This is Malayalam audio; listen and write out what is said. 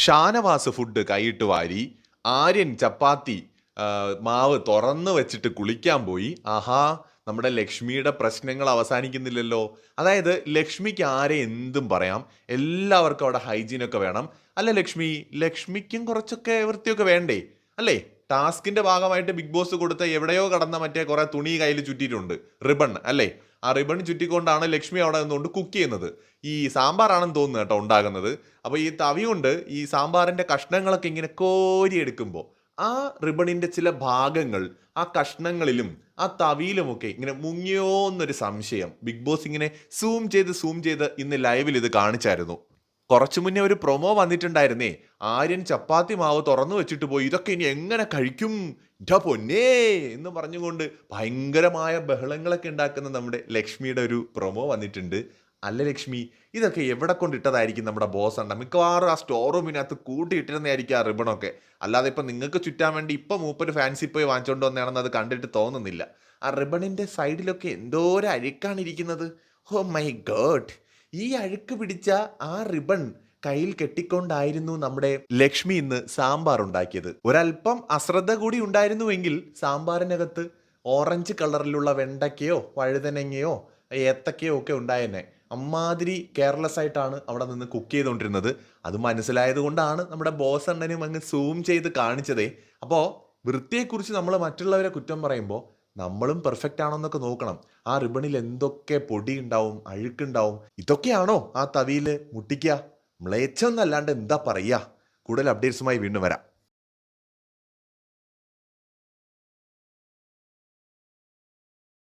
ഷാനവാസ് ഫുഡ് കൈയിട്ട് വാരി. ആര്യൻ ചപ്പാത്തി മാവ് തുറന്ന് വെച്ചിട്ട് കുളിക്കാൻ പോയി. ആഹാ! നമ്മുടെ ലക്ഷ്മിയുടെ പ്രശ്നങ്ങൾ അവസാനിക്കുന്നില്ലല്ലോ. അതായത് ലക്ഷ്മിക്ക് ആരെ എന്തും പറയാം. എല്ലാവർക്കും അവിടെ ഹൈജീനൊക്കെ വേണം. അല്ല ലക്ഷ്മി, ലക്ഷ്മിക്കും കുറച്ചൊക്കെ വൃത്തിയൊക്കെ വേണ്ടേ? അല്ലേ? ടാസ്കിന്റെ ഭാഗമായിട്ട് ബിഗ് ബോസ് കൊടുത്ത എവിടെയോ കടന്ന മറ്റേ കുറെ തുണി കയ്യിൽ ചുറ്റിയിട്ടുണ്ട്. റിബൺ അല്ലേ? ആ റിബൺ ചുറ്റിക്കൊണ്ടാണ് ലക്ഷ്മി അവിടെ നിന്നുകൊണ്ട് കുക്ക് ചെയ്യുന്നത്. ഈ സാമ്പാറാണെന്ന് തോന്നുന്നു കേട്ടോ ഉണ്ടാകുന്നത്. അപ്പോൾ ഈ തവി കൊണ്ട് ഈ സാമ്പാറിന്റെ കഷ്ണങ്ങളൊക്കെ ഇങ്ങനെ കോരിയെടുക്കുമ്പോൾ ആ റിബണിന്റെ ചില ഭാഗങ്ങൾ ആ കഷ്ണങ്ങളിലും ആ തവിയിലുമൊക്കെ ഇങ്ങനെ മുങ്ങിയോ എന്നൊരു സംശയം ബിഗ് ബോസ് ഇങ്ങനെ സൂം ചെയ്ത് ഇന്ന് ലൈവിൽ ഇത് കാണിച്ചായിരുന്നു. കുറച്ചു മുന്നേ ഒരു പ്രൊമോ വന്നിട്ടുണ്ടായിരുന്നേ. ആര്യൻ ചപ്പാത്തി മാവ് തുറന്നു വെച്ചിട്ട് പോയി, ഇതൊക്കെ ഇനി എങ്ങനെ കഴിക്കും ഇതാ പൊന്നേ എന്ന് പറഞ്ഞുകൊണ്ട് ഭയങ്കരമായ ബഹളങ്ങളൊക്കെ ഉണ്ടാക്കുന്ന നമ്മുടെ ലക്ഷ്മിയുടെ ഒരു പ്രൊമോ വന്നിട്ടുണ്ട്. അല്ല ലക്ഷ്മി, ഇതൊക്കെ എവിടെ കൊണ്ടിട്ടതായിരിക്കും നമ്മുടെ ബോസ് അണ്ണ? മിക്കവാറും ആ സ്റ്റോർ റൂമിനകത്ത് കൂട്ടിയിട്ടിരുന്നതായിരിക്കും ആ റിബണൊക്കെ. അല്ലാതെ ഇപ്പം നിങ്ങൾക്ക് ചുറ്റാൻ വേണ്ടി ഇപ്പം മൂപ്പര് ഫാൻസി പോയി വാങ്ങിച്ചുകൊണ്ട് വന്നതാണെന്ന് അത് കണ്ടിട്ട് തോന്നുന്നില്ല. ആ റിബണിന്റെ സൈഡിലൊക്കെ എന്തോരം അഴുക്കാണ് ഇരിക്കുന്നത്. Oh my God! ഈ അഴുക്ക് പിടിച്ച ആ റിബൺ കയ്യിൽ കെട്ടിക്കൊണ്ടായിരുന്നു നമ്മുടെ ലക്ഷ്മി ഇന്ന് സാമ്പാർ ഉണ്ടാക്കിയത്. ഒരല്പം അശ്രദ്ധ കൂടി ഉണ്ടായിരുന്നുവെങ്കിൽ സാമ്പാറിനകത്ത് ഓറഞ്ച് കളറിലുള്ള വെണ്ടയ്ക്കയോ വഴുതനങ്ങയോ ഏത്തക്കയോ ഒക്കെ ഉണ്ടായെന്നെ. അമ്മാതിരി കെയർലെസ് ആയിട്ടാണ് അവിടെ നിന്ന് കുക്ക് ചെയ്തുകൊണ്ടിരുന്നത്. അത് മനസ്സിലായത് കൊണ്ടാണ് നമ്മുടെ ബോസ് അണ്ണനും അങ്ങ് സൂം ചെയ്ത് കാണിച്ചതേ. അപ്പോൾ വൃത്തിയെക്കുറിച്ച് നമ്മൾ മറ്റുള്ളവരെ കുറ്റം പറയുമ്പോൾ നമ്മളും പെർഫെക്റ്റ് ആണോ എന്നൊക്കെ നോക്കണം. ആ റിബണിൽ എന്തൊക്കെ പൊടി ഉണ്ടാവും, അഴുക്കുണ്ടാവും. ഇതൊക്കെയാണോ ആ തവിയിൽ മുട്ടിക്കുക? മ്ലേച്ഛം എന്നല്ലാണ്ട് എന്താ പറയുക? കൂടുതൽ അപ്ഡേറ്റ്സുമായി വീണ്ടും വരാം.